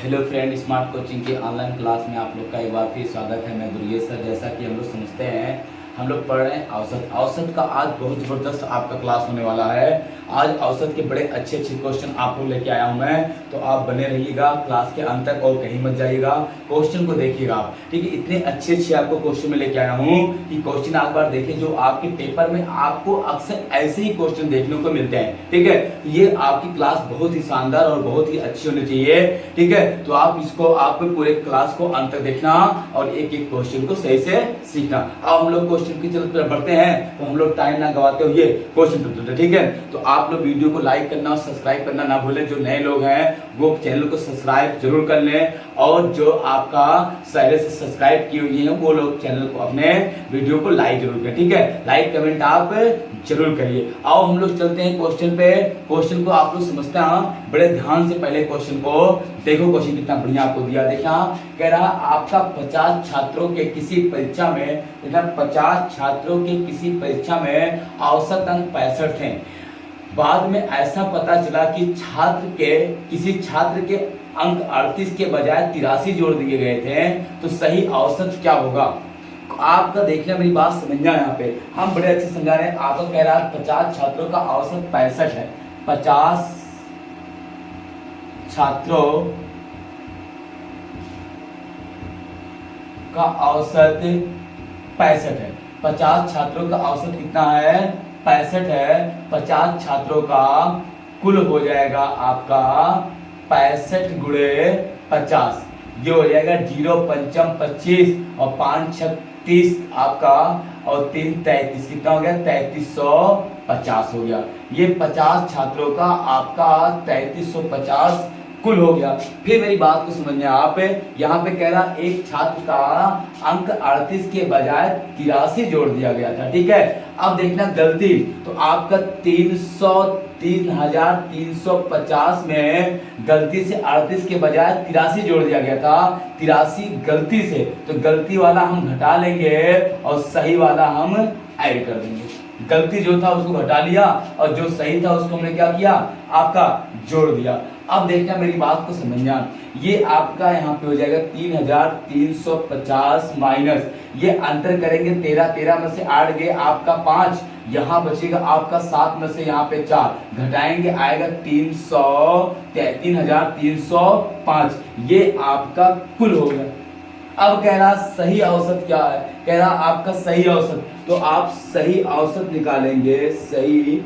Hello friend, smart coaching के online class में आप लोग का एक बार फिर स्वागत है। मैं दुर्गेश सर। जैसा कि हम लोग समझते हैं, हम लोग पढ़ रहे हैं औसत का आज बहुत ज़बरदस्त आपका क्लास होने वाला है। आज औसत के बड़े अच्छे क्वेश्चन आप लोग लेके आया हूं मैं, तो आप बने रहिएगा क्लास के अंत तक और कहीं मत जाइएगा। क्वेश्चन को देखिएगा आप, ठीक है। इतने अच्छे आपको क्वेश्चन में लेके आया हूं कि क्वेश्चन एक बार देखिए, जो आपके पेपर में आपको अक्सर ऐसे ही क्वेश्चन देखने को मिलते हैं, ठीक है। ये आपकी क्लास बहुत ही शानदार और बहुत ही अच्छी होनी चाहिए, ठीक है। तो आप इसको आपको पूरे क्लास को अंत तक देखना और एक एक क्वेश्चन को सही से सीखना। अब हम लोग क्वेश्चन की तरफ बढ़ते हैं, तो हम लोग टाइम ना गवाते हुए क्वेश्चन, ठीक है। तो आप लोग वीडियो को लाइक करना और सब्सक्राइब करना ना भूलें। जो नए लोग हैं वो चैनल को सब्सक्राइब जरूर कर लें, और जो आपका पहले से सब्सक्राइब किए हुए हैं वो लोग चैनल को, अपने वीडियो को लाइक जरूर करें, ठीक है। लाइक कमेंट आप जरूर करिए। आओ हम लोग चलते हैं क्वेश्चन पे। क्वेश्चन को आप लोग समझते हैं बड़े ध्यान से। पहले क्वेश्चन को देखो, क्वेश्चन कितना बढ़िया आपको दिया। देखा, कह रहा आपका 50 छात्रों के किसी परीक्षा में, 50 छात्रों के किसी परीक्षा में औसत अंक 65 थे। बाद में ऐसा पता चला कि किसी छात्र के अंक 38 के बजाय 83 जोड़ दिए गए थे, तो सही औसत क्या होगा? आपका देखना, मेरी बात समझना। यहाँ पे हम बड़े अच्छे समझा रहे हैं। आपको कह रहा है 50 छात्रों का औसत 65 है। 50 छात्रों का औसत 65 है। 50 छात्रों का औसत कितना है? 65 है। 50 छात्रों का कुल हो जाएगा आपका 65 गुणे 50, ये हो जाएगा 0 पंचम 25 और 5 छक 30 आपका, और 3 33, कितना हो गया? 3350 हो गया। ये 50 छात्रों का आपका 3350 कुल हो गया। फिर मेरी बात को समझना आप, यहाँ पे कह रहा एक छात्र का अंक 38 के बजाय 83 जोड़ दिया गया था, ठीक है। अब देखना गलती, तो आपका 3350 में गलती से 38 के बजाय 83 जोड़ दिया गया था। 83 गलती से, तो गलती वाला हम घटा लेंगे और सही वाला हम ऐड कर देंगे। गलती जो था उसको घटा लिया और जो सही था उसको हमने क्या किया? आपका जोड़ दिया। अब देखना, मेरी बात को समझना। ये आपका यहाँ पे हो जाएगा 3350 माइनस, ये अंतर करेंगे 13 में से 8 गए आपका 5, यहाँ बचेगा आपका 7 में से यहाँ पे 4 घटाएंगे, आएगा 3305। ये आपका कुल हो गया। अब कह रहा सही औसत क्या है? कह रहा आपका सही औसत, तो आप सही औसत निकालेंगे। सही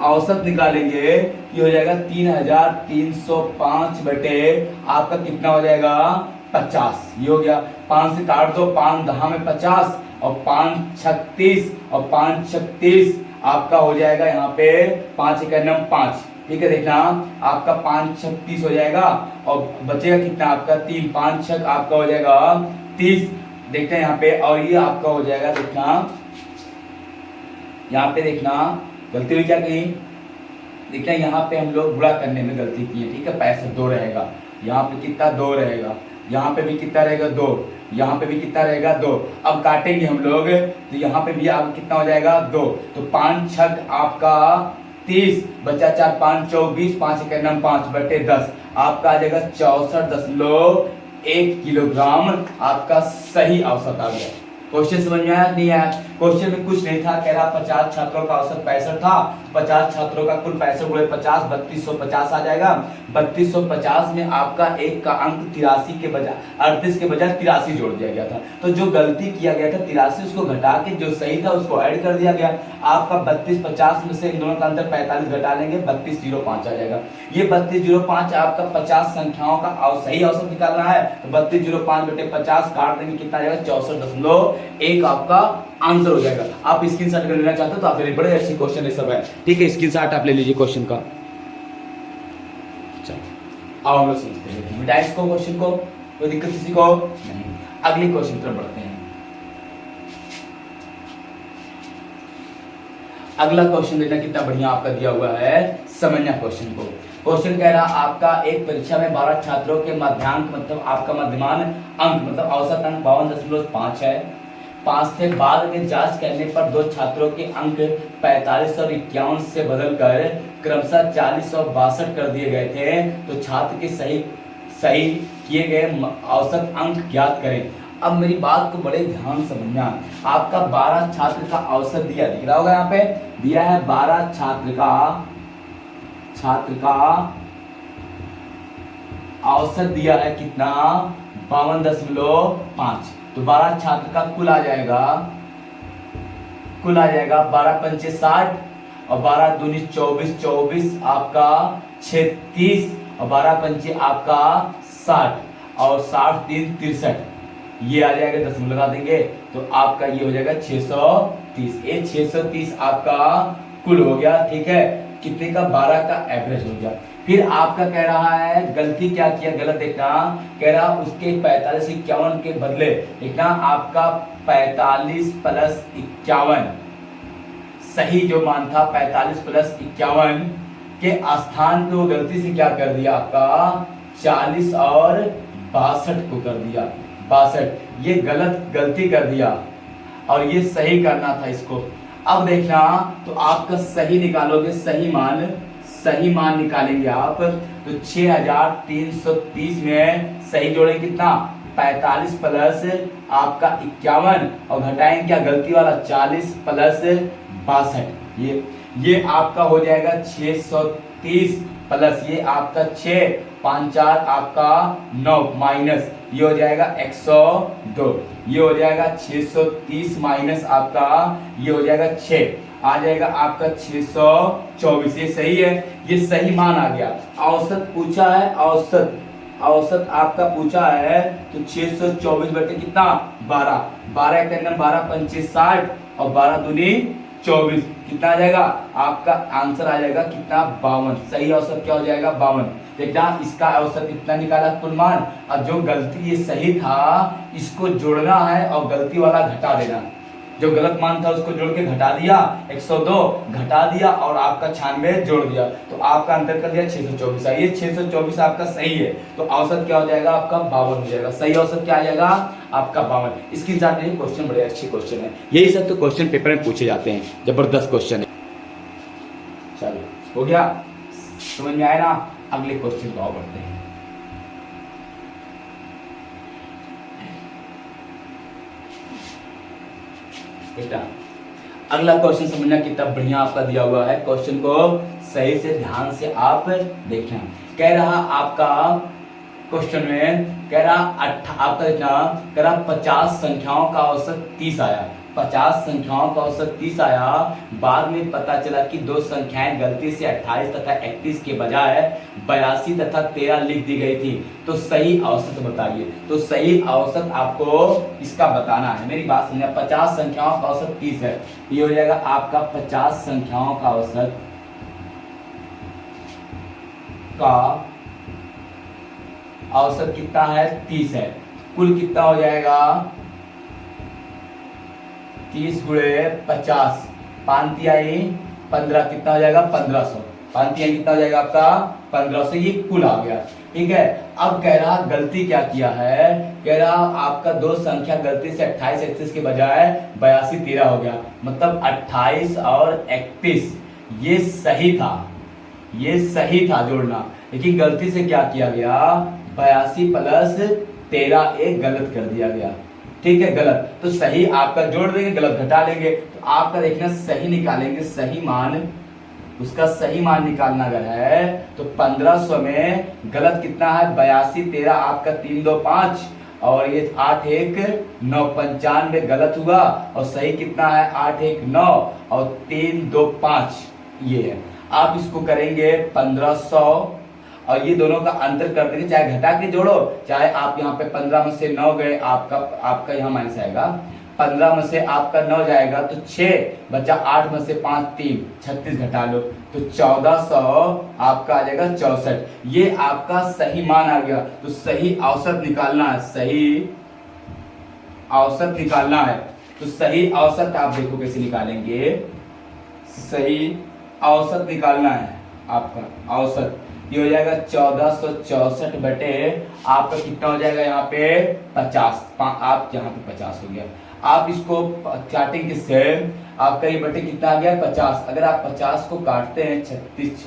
औसत निकालेंगे, ये हो जाएगा 3305 बटे आपका कितना हो जाएगा? 50। ये हो गया। 5 से काट दो, 5 10 में 50 और 5 36 और 5 36 आपका हो जाएगा यहाँ पे 5 1 5, ठीक है। देखना, आपका 5 36 हो जाएगा और बचेगा कितना आपका? 3 5 6 आपका हो जाएगा 30। देखते हैं यहाँ पे, और ये आपका हो जाएगा। देखना यहाँ पे, देखना गलती हुई क्या कहीं? देखना यहाँ पे हम लोग गुणा करने में गलती की है, ठीक है। 65 2 रहेगा, यहाँ पे कितना? 2 रहेगा, यहाँ पे भी कितना रहेगा? 2, यहाँ पे भी कितना रहेगा? 2। अब काटेंगे हम लोग, तो यहाँ पे भी आप कितना हो जाएगा? 2। तो 5 6 आपका 30, बचा 4 5 24, 5 1 5 बटे 10 आपका आ जाएगा 64.1 किलोग्राम। आपका सही औसत आ गया। क्वेश्चन समझ में आया नहीं आया? क्वेश्चन में कुछ नहीं था। कह रहा 50 छात्रों का औसत 65 था, 50 छात्रों का कुल 65 गुणे 50 3250 आ जाएगा। 3250 में आपका एक का अंक 83 के बजाय 38 के बजाय 83 जोड़ दिया गया था। तो जो गलती किया गया था 83 उसको घटा के जो सही था उसको ऐड कर दिया गया। आपका 3250 में से इन दोनों का अंतर 45 घटा लेंगे, 3205 आ जाएगा। ये 3205 आपका 50 संख्याओं का सही औसत निकालना है, तो 3205 बटे 50 काट देंगे, कितना आ जाएगा? 64.1 आपका आंसर हो जाएगा। आप स्क्रीनशॉट कर लेना चाहते हो तो आप ले लीजिए, बड़े अच्छे क्वेश्चन है सब है, ठीक है। स्क्रीनशॉट आप ले लीजिए क्वेश्चन का। चलो अब हम लोग समझते हैं, मिटाइए इसको क्वेश्चन को, कोई दिक्कत किसी को नहीं। अगले क्वेश्चन तरफ बढ़ते हैं। अगला क्वेश्चन देखना कितना बढ़िया आपका दिया हुआ है, समझना क्वेश्चन को। क्वेश्चन कह रहा आपका एक परीक्षा में 12 छात्रों के मध्यांक, मतलब आपका मध्यमान अंक, मतलब औसत अंक 52.5 है। 5 थे। बाद में जांच करने पर दो छात्रों के अंक 45 और 51 से बदलकर क्रमशः 40 और 62 कर दिए गए थे। तो छात्र के सही किए गए औसत अंक ज्ञात करें। अब मेरी बात को बड़े ध्यान से समझना। आपका 12 छात्र का औसत दिख रहा होगा, यहाँ पे दिया है 12 छात्र का औसत दिया है कितना, 52.5। तो 12 छात्र का कुल आ जाएगा 12 पंचे 60 और 12 दूनी 24, 24 आपका 36 और 12 पंचे आपका 60 और 60 3 63, ये आ जाएगा, दशमलव लगा देंगे तो आपका ये हो जाएगा 630। ये 630 आपका कुल हो गया, ठीक है। कितने का, 12 का एवरेज हो गया। फिर आपका कह रहा है गलती क्या किया, गलत देखना, कह रहा उसके 45 51 के बदले देखना आपका 45 प्लस 51, सही जो मान था 45 प्लस 51 के स्थान पे वो गलती से क्या कर दिया, आपका 40 और 62 को कर दिया, 62, ये गलती कर दिया और ये सही करना था इसको। अब देखना तो आपका सही निकालोगे, सही मान निकालेंगे आप तो 6330 में सही जोड़ेंगे कितना, 45 प्लस आपका 51 और घटाएंगे क्या, गलती वाला 40 प्लस 62, ये आपका हो जाएगा 630 प्लस ये आपका 6 5 4 आपका 9 माइनस ये हो जाएगा 102, ये हो जाएगा 630 माइनस आपका ये हो जाएगा 6, आ जाएगा आपका 624। ये सही है, ये सही मान आ गया। औसत पूछा है, औसत आपका पूछा है तो 624 बटे कितना, 12 के अंदर 12 पंचे 60 और 12 दूनी 24, कितना आ जाएगा आपका आंसर आ जाएगा कितना, 52। सही औसत क्या हो जाएगा, 52। देखना इसका औसत इतना निकाला कुल मान। अब जो गलती ये सही था इसको जोड़ना है और गलती वाला घटा देना, जो गलत मान था उसको जोड़ के घटा दिया, 102 घटा दिया और आपका 96 जोड़ दिया तो आपका अंतर कर दिया 624। ये 624 आपका सही है तो औसत क्या हो जाएगा आपका 52 हो जाएगा। सही औसत क्या आ जाएगा आपका 52। इसकी जान लीजिए, क्वेश्चन बड़े अच्छे क्वेश्चन है, यही सब तो क्वेश्चन पेपर में पूछे जाते हैं, जबरदस्त क्वेश्चन है। चलो हो गया, समझ में आया ना। अगले क्वेश्चन को और बढ़ते हैं। बेटा अगला क्वेश्चन समझना कितना बढ़िया आपका दिया हुआ है, क्वेश्चन को सही से ध्यान से आप देखना। कह रहा आपका क्वेश्चन में कह रहा आपका देखना, कह रहा 50 संख्याओं का औसत 30 आया, 50 संख्याओं का औसत 30 आया। बाद में पता चला कि दो संख्याएं गलती से 28 तथा 31 के बजाय 82 तथा 13 लिख दी गई थी, तो सही औसत बताइए। तो सही औसत आपको इसका बताना है, मेरी बात समझना। 50 संख्याओं का औसत 30 है, ये हो जाएगा आपका 50 संख्याओं का औसत कितना है, 30 है। कुल कितना हो जाएगा 30 गुणे 50, पांति आई 15, कितना हो जाएगा 1500, पांति आई कितना हो जाएगा आपका 1500, ये कुल आ गया, ठीक है। अब कह रहा गलती क्या किया है, कह रहा आपका दो संख्या गलती से 28 31 के बजाय 82 13 हो गया, मतलब 28 और 31 ये सही था जोड़ना, लेकिन गलती से क्या किया गया 82 प्लस 13 एक गलत कर दिया गया, ठीक है, गलत। तो सही आपका जोड़ देंगे, गलत घटा लेंगे, तो आपका देखना सही निकालेंगे, सही मान, उसका सही मान निकालना अगर है तो 1500 में गलत कितना है 82 13 आपका 3 2 5 और ये 8 1 9, 95 गलत हुआ और सही कितना है 8 1 9 और 3 2 5, ये है। आप इसको करेंगे 1500 और ये दोनों का अंतर कर देंगे, चाहे घटा के जोड़ो चाहे आप यहाँ पे 15 में से 9 गए, आपका यहाँ माइनस आएगा, 15 में से आपका 9 जाएगा तो 6 बचा, 8 में से 5 3 36 घटा लो तो 1400 आपका आ जाएगा 64, ये आपका सही मान आ गया। तो सही औसत निकालना है, सही औसत निकालना है, तो सही औसत आप देखो कैसे निकालेंगे, सही औसत निकालना है आपका औसत, ये हो जाएगा 1464 बटे आपका कितना हो जाएगा यहाँ पे 50, आप यहाँ पे 50 हो गया। आप इसको काटेंगे सेम, आपका ये बटे कितना आ गया 50। अगर आप 50 को काटते हैं 36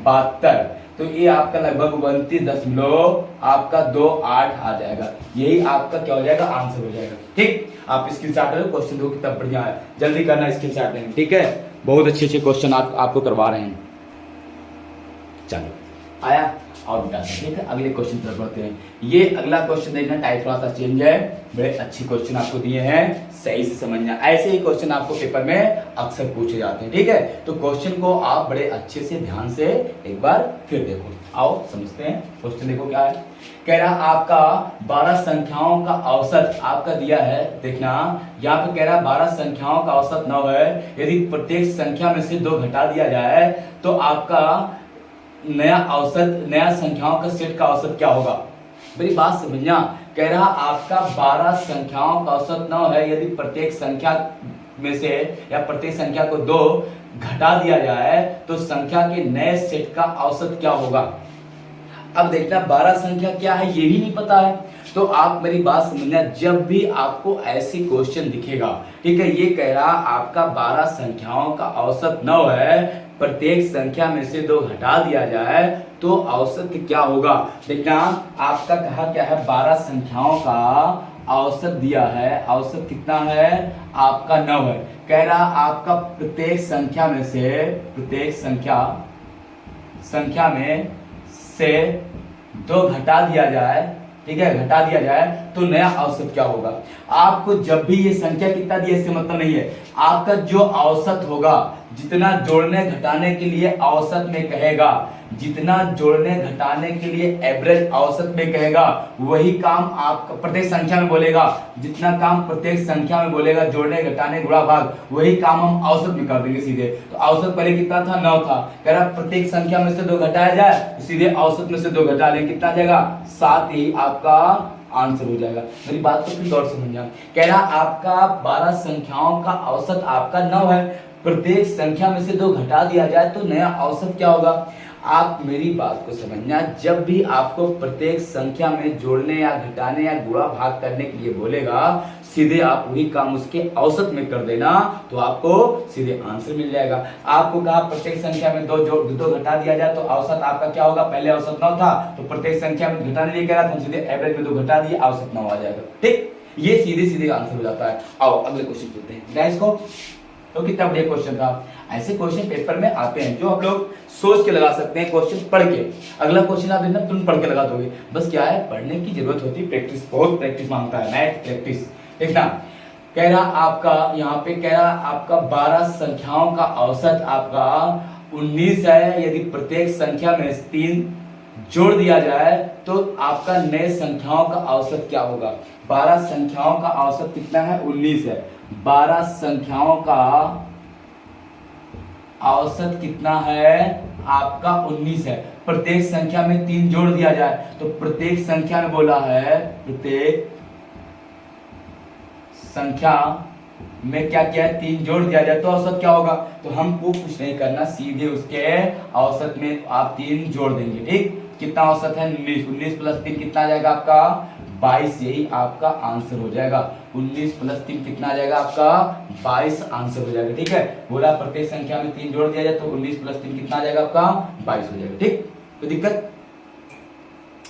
72, तो ये आपका लगभग 29 आपका 28 आ जाएगा। यही आपका क्या हो जाएगा, आंसर हो जाएगा। ठीक, आप स्क्रीनशॉट ले लो, क्वेश्चन देखो कितना बढ़िया है, जल्दी करना स्क्रीनशॉट लेना। ठीक है, बहुत अच्छे अच्छे क्वेश्चन आपको करवा रहे हैं। चलो आया और बेटा, ठीक है, अगले क्वेश्चन तरफ बढ़ते हैं। ये अगला क्वेश्चन देखना, टाइप थोड़ा सा चेंज है, बड़े अच्छे क्वेश्चन आपको दिए हैं, सही से समझना। ऐसे ही क्वेश्चन आपको पेपर में अक्सर पूछे जाते हैं। ठीक है, तो क्वेश्चन को आप बड़े अच्छे से ध्यान से एक बार फिर देखो। आओ समझते हैं क्वेश्चन। देखो क्या है, कह रहा आपका 12 संख्याओं का औसत आपका दिया है। देखना यहाँ पे कह रहा 12 संख्याओं का औसत 9 है। यदि प्रत्येक संख्या में से 2 घटा दिया जाए तो आपका नया औसत, नया संख्याओं का सेट का औसत क्या होगा। मेरी बात समझना, कह रहा आपका 12 संख्याओं का औसत 9 है। यदि प्रत्येक संख्या में से या प्रत्येक संख्या को 2 घटा दिया जाए तो संख्या के नए सेट का औसत क्या होगा। अब देखना 12 संख्या क्या है ये भी नहीं पता है, तो आप मेरी बात समझना, जब भी आपको ऐसी क्वेश्चन दिखेगा, ठीक है, ये कह रहा आपका 12 संख्याओं का औसत 9 है, प्रत्येक संख्या में से 2 घटा दिया जाए तो औसत क्या होगा। देखना आपका कहा क्या है, 12 संख्याओं का औसत दिया है, औसत कितना है आपका 9 है। कह रहा आपका प्रत्येक संख्या में से, प्रत्येक संख्या में से 2 घटा दिया जाए, ठीक है, घटा दिया जाए तो नया औसत क्या होगा। आपको जब भी ये संख्या कितना दिया इससे मतलब नहीं है, आपका जो औसत होगा, जितना जोड़ने घटाने के लिए औसत में कहेगा, जितना जोड़ने घटाने के लिए एवरेज औसत में कहेगा, वही काम आप प्रत्येक संख्या में बोलेगा। जितना काम प्रत्येक संख्या में बोलेगा, जोड़ने घटाने गुणा भाग, वही काम हम औसत में कर देंगे सीधे। तो औसत पहले कितना था, 9 था। कह रहा प्रत्येक संख्या में से 2 घटाया जाए, सीधे औसत में से 2 घटा लें, कितना जाएगा 7, ही आपका आंसर हो जाएगा। मेरी बात को फिर गौर से समझना, कह रहा आपका 12 संख्याओं का औसत आपका 9 है, प्रत्येक संख्या में से 2 घटा दिया जाए तो नया औसत क्या होगा। आप मेरी बात को समझना, जब भी आपको प्रत्येक संख्या में जोड़ने या घटाने या गुणा भाग करने के लिए बोलेगा, सीधे आप वही काम उसके औसत में कर देना, तो आपको सीधे आंसर मिल जाएगा। आपको कहा प्रत्येक संख्या में 2 घटा दिया जाए तो औसत आपका क्या होगा, पहले औसत 9 था तो प्रत्येक संख्या में घटाने लिए कह रहा था, सीधे एवरेज में 2 घटा दिए, औसत 9 आ जाएगा। ठीक, ये सीधे सीधे आंसर हो जाता है। आओ अगले क्वेश्चन चलते हैं गाइस को। तो कितना बढ़िया क्वेश्चन था। ऐसे क्वेश्चन पेपर में आते हैं जो आप लोग सोच के लगा सकते हैं, क्वेश्चन पढ़ के। अगला क्वेश्चन आप देखना तुरंत पढ़ के लगा दोगे, बस क्या है, पढ़ने की जरूरत होती है, प्रैक्टिस, बहुत प्रैक्टिस मांगता है, मैथ प्रैक्टिस। देखना कह रहा आपका, यहाँ पे कह रहा आपका 12 संख्याओं का औसत आपका 19 है। यदि प्रत्येक संख्या में 3 जोड़ दिया जाए तो आपका नए संख्याओं का औसत क्या होगा। 12 संख्याओं का औसत कितना है, 19 है। 12 संख्याओं का औसत कितना है आपका 19 है। प्रत्येक संख्या में 3 जोड़ दिया जाए तो प्रत्येक संख्या में बोला है, प्रत्येक संख्या में क्या किया है, 3 जोड़ दिया जाए तो औसत क्या होगा। तो हमको कुछ नहीं करना, सीधे उसके औसत में आप 3 जोड़ देंगे। ठीक, कितना औसत है 19, 19 प्लस 3 कितना आ जाएगा आपका 22, यही आपका आंसर हो जाएगा। 19 प्लस 3 कितना आ जाएगा आपका 22 आंसर हो जाएगा। ठीक है, बोला प्रत्येक संख्या में 3 जोड़ दिया जाए तो 19 प्लस 3 कितना आ जाएगा आपका 22 हो जाएगा। ठीक, कोई दिक्कत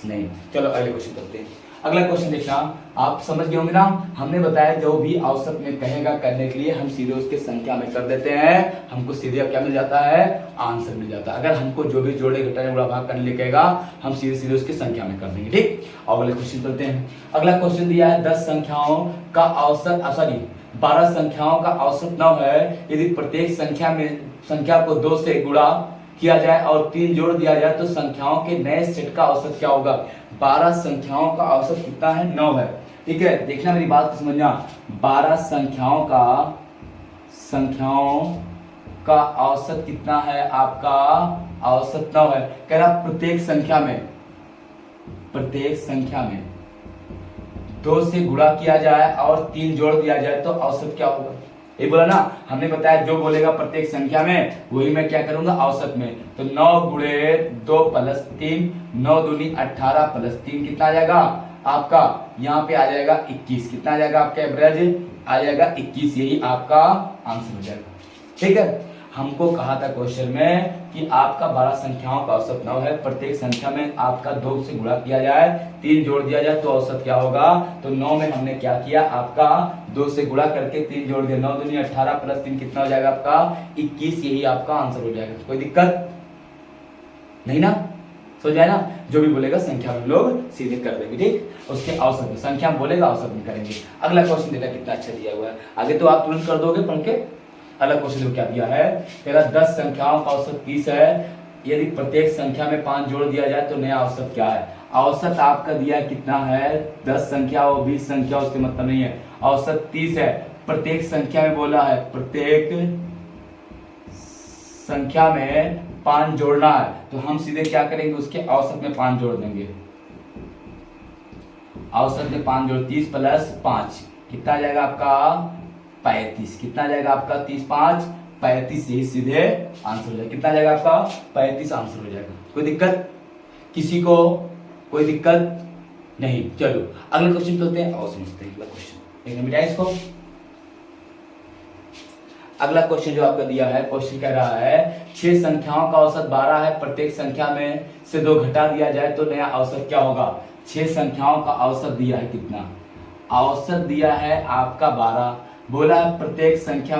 नहीं। चलो अगले क्वेश्चन करते हैं। अगला क्वेश्चन देखना, आप समझ गए होंगे ना, हमने बताया जो भी औसत में कहेगा करने के लिए हम सीधे उसके संख्या में कर देते हैं, हमको सीधे क्या मिल जाता है, आंसर मिल जाता है। अगर हमको जो भी जोड़े घटाने गुणा भाग करने के लिए कहेगा, हम सीधे सीधे उसकी संख्या में कर देंगे। ठीक, और अगले क्वेश्चन करते हैं। अगला क्वेश्चन दिया है 10 संख्याओं का औसत, सॉरी 12 संख्याओं का औसत 9 है। यदि प्रत्येक संख्या को 2 से गुणा किया जाए और 3 जोड़ दिया जाए तो संख्याओं के नए सेट का औसत क्या होगा। 12 संख्याओं का औसत कितना है, 9 है। ठीक है, देखना मेरी बात को समझना, 12 संख्याओं का औसत कितना है आपका, औसत 9 है। कह रहा प्रत्येक संख्या में 2 से गुणा किया जाए और 3 जोड़ दिया जाए तो औसत क्या होगा। ये बोला ना, हमने बताया जो बोलेगा प्रत्येक संख्या में वही मैं क्या करूंगा औसत में। तो 9 गुणे 2 प्लस 3, 9 दूनी 18 प्लस 3 कितना आ जाएगा आपका, यहाँ पे आ जाएगा 21, कितना आ जाएगा आपका एवरेज आ जाएगा 21, यही आपका आंसर हो जाएगा। ठीक है, हमको कहा था क्वेश्चन में कि आपका 12 संख्याओं का औसत 9 है, प्रत्येक संख्या में आपका 2 से गुणा किया जाए, 3 जोड़ दिया जाए तो औसत क्या होगा। तो 9 में हमने क्या किया, आपका 2 से गुणा करके 3 जोड़ दिया, 9 दूनी 18 प्लस 3 कितना हो जाएगा आपका 21, यही आपका आंसर हो जाएगा। कोई दिक्कत नहीं ना, सो जाए ना, जो भी बोलेगा संख्या में लोग सीधे कर देंगे। ठीक, उसके औसत में संख्या में बोलेगा, औसत में करेंगे। अगला क्वेश्चन देखा कितना अच्छा दिया हुआ है, आगे तो आप तुरंत कर दोगे पढ़ के। अगला क्वेश्चन क्या दिया है, तेरा 10 संख्याओं का औसत 30 है, यदि प्रत्येक संख्या में 5 जोड़ दिया जाए तो नया औसत क्या है। औसत आपका दिया कितना है, 10 संख्या और 20 संख्या, उससे मतलब नहीं है। औसत 30 है, प्रत्येक संख्या में बोला है, प्रत्येक संख्या में 5 जोड़ना है, तो हम सीधे क्या करेंगे, उसके औसत में 5 जोड़ देंगे। औसत में 5 जोड़, 30 प्लस 5 कितना आ जाएगा आपका 35, कितना आ जाएगा आपका 30 5 35, यही सीधे आंसर हो जाएगा। कितना आ जाएगा आपका 35 आंसर हो जाएगा। कोई दिक्कत किसी को, कोई दिक्कत नहीं। चलो अगले क्वेश्चन चलते हैं और समझते हैं अगला क्वेश्चन, देखने मिला इसको। अगला क्वेश्चन जो आपका दिया है, क्वेश्चन कह रहा है 6 संख्याओं का औसत 12 है, प्रत्येक संख्या में से 2 घटा दिया जाए तो नया औसत क्या होगा। 6 संख्याओं का औसत दिया है कितना, औसत दिया है आपका 12, बोला है प्रत्येक संख्या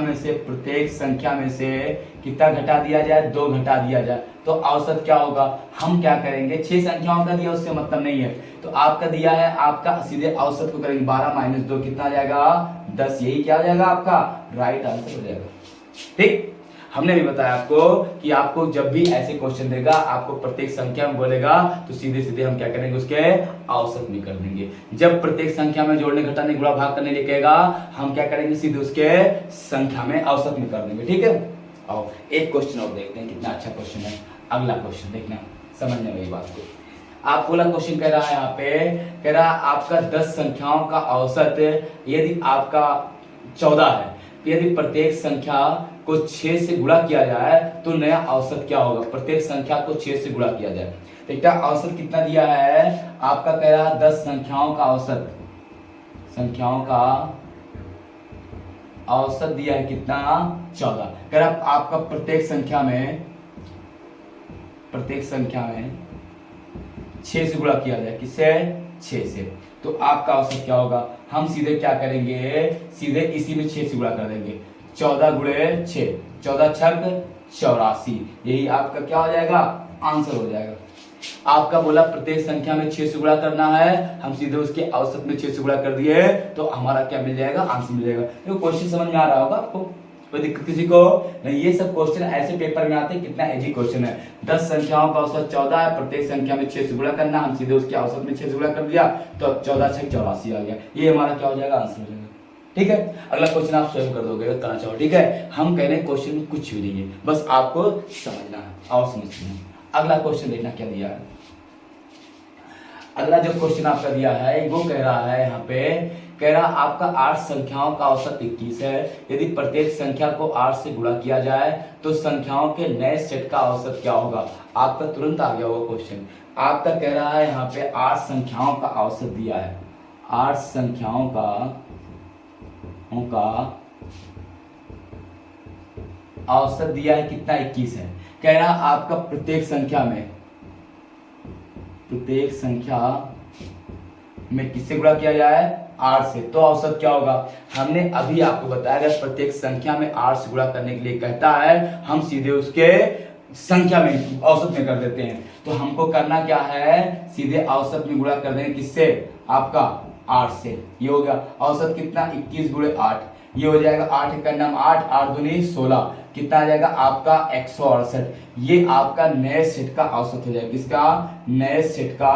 में से कितना घटा दिया जाए, 2 घटा दिया जाए तो औसत क्या होगा। हम क्या करेंगे, 6 संख्याओं का दिया उससे मतलब नहीं है, तो आपका दिया है, आपका सीधे औसत को करेंगे, 12 माइनस 2 कितना आ जाएगा 10, यही क्या हो जाएगा आपका राइट आंसर हो जाएगा। ठीक, हमने भी बताया आपको कि आपको जब भी ऐसे क्वेश्चन देगा, आपको प्रत्येक संख्या में बोलेगा तो सीधे सीधे हम क्या करेंगे, उसके औसत में कर देंगे। जब प्रत्येक संख्या में जोड़ने घटाने गुणा भाग करने लिखेगा, हम क्या करेंगे, सीधे उसके संख्या में औसत में कर देंगे। ठीक है, और एक क्वेश्चन और देखते हैं कितना अच्छा क्वेश्चन है। अगला क्वेश्चन देखना, समझने वाली बात को। आप बोला क्वेश्चन कह रहा है, यहाँ पे कह रहा है आपका 10 संख्याओं का औसत यदि आपका 14 है, यदि प्रत्येक संख्या को 6 से गुणा किया जाए तो नया औसत क्या होगा। प्रत्येक संख्या को 6 से गुणा किया जाए तो इसका औसत कितना दिया है आपका, कह रहा है 10 संख्याओं का औसत, संख्याओं का औसत दिया है कितना 14, कह रहा आपका प्रत्येक संख्या में 6 से गुणा किया जाए, किससे 6 से, तो आपका औसत क्या होगा। हम सीधे क्या करेंगे, सीधे इसी में 6 से गुणा कर देंगे, 14 गुणे 6, 14 छक 84, यही आपका क्या हो जाएगा आंसर हो जाएगा। आपका बोला प्रत्येक संख्या में 6 से गुणा करना है, हम सीधे उसके औसत में 6 से गुणा कर दिए तो हमारा क्या मिल जाएगा, आंसर मिल जाएगा। तो क्वेश्चन समझ में आ रहा होगा आपको, कोई दिक्कत किसी को नहीं। ये सब क्वेश्चन ऐसे पेपर में आते हैं, कितना इजी क्वेश्चन है। 10 संख्याओं का औसत 14 है, प्रत्येक संख्या में 6 से गुणा करना, हम सीधे उसके औसत में 6 से गुणा कर दिया तो 14 छक 84 आ गया, ये हमारा क्या हो जाएगा आंसर हो जाएगा। ठीक है, अगला क्वेश्चन आप स्वयं कर दोगे अगर करना चाहो। ठीक है, हम कह रहे हैं क्वेश्चन में कुछ भी नहीं है, बस आपको समझना है और समझना है। अगला क्वेश्चन देखना क्या दिया है। अगला जो क्वेश्चन आपका दिया है वो कह रहा है, यहाँ पे कह रहा आपका 8 संख्याओं का औसत 21 है, यदि प्रत्येक संख्या को 8 से गुणा किया जाए तो संख्याओं के नए सेट का औसत क्या होगा। आपका तुरंत आ गया वो क्वेश्चन। आपका कह रहा है यहाँ पे 8 संख्याओं का औसत दिया है, 8 संख्याओं का औसत दिया है कितना 21 है। कह रहा आपका प्रत्येक संख्या में किससे गुणा किया जाए 8 से, तो औसत क्या होगा। हमने अभी आपको बताया अगर प्रत्येक संख्या में 8 से गुणा करने के लिए कहता है, हम सीधे उसके संख्या में औसत में कर देते हैं। तो हमको करना क्या है, सीधे औसत में गुणा कर देंगे, किससे आपका 8 से। ये हो गया औसत कितना 21 गुणे 8, ये हो जाएगा 8 का नाम 8, 8 दूनी 16, कितना आ जाएगा आपका 168। ये आपका नए सेट का औसत हो जाएगा, किसका नए सेट का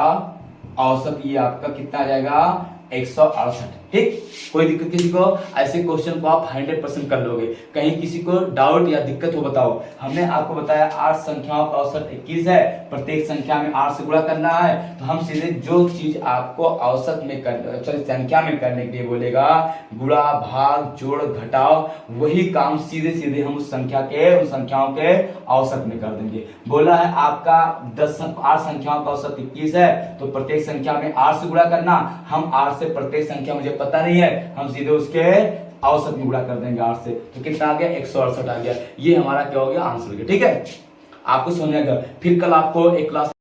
औसत, ये आपका कितना आ जाएगा 168। ठीक, कोई दिक्कत किसी को, ऐसे क्वेश्चन को आप 100% कर लोगे। कहीं किसी को डाउट या दिक्कत हो बताओ। हमने आपको बताया 8 संख्याओं का औसत 21 है, प्रत्येक संख्या में 8 से गुणा करना है, तो हम सीधे जो चीज आपको औसत में संख्या में करने के लिए बोलेगा, गुणा भाग जोड़ घटाव, वही काम सीधे सीधे हम उस संख्याओं के औसत में कर देंगे। बोला है आपका 8 संख्याओं का औसत 21 है, तो प्रत्येक संख्या में 8 से गुणा करना, हम 8 से प्रत्येक संख्या मुझे पता नहीं है, हम सीधे उसके औसत में गुणा कर देंगे 8 से, तो कितना आ गया 168 आ गया। ये हमारा क्या हो गया आंसर हो गया। ठीक है, आपको समझ में आ गया। फिर कल आपको एक क्लास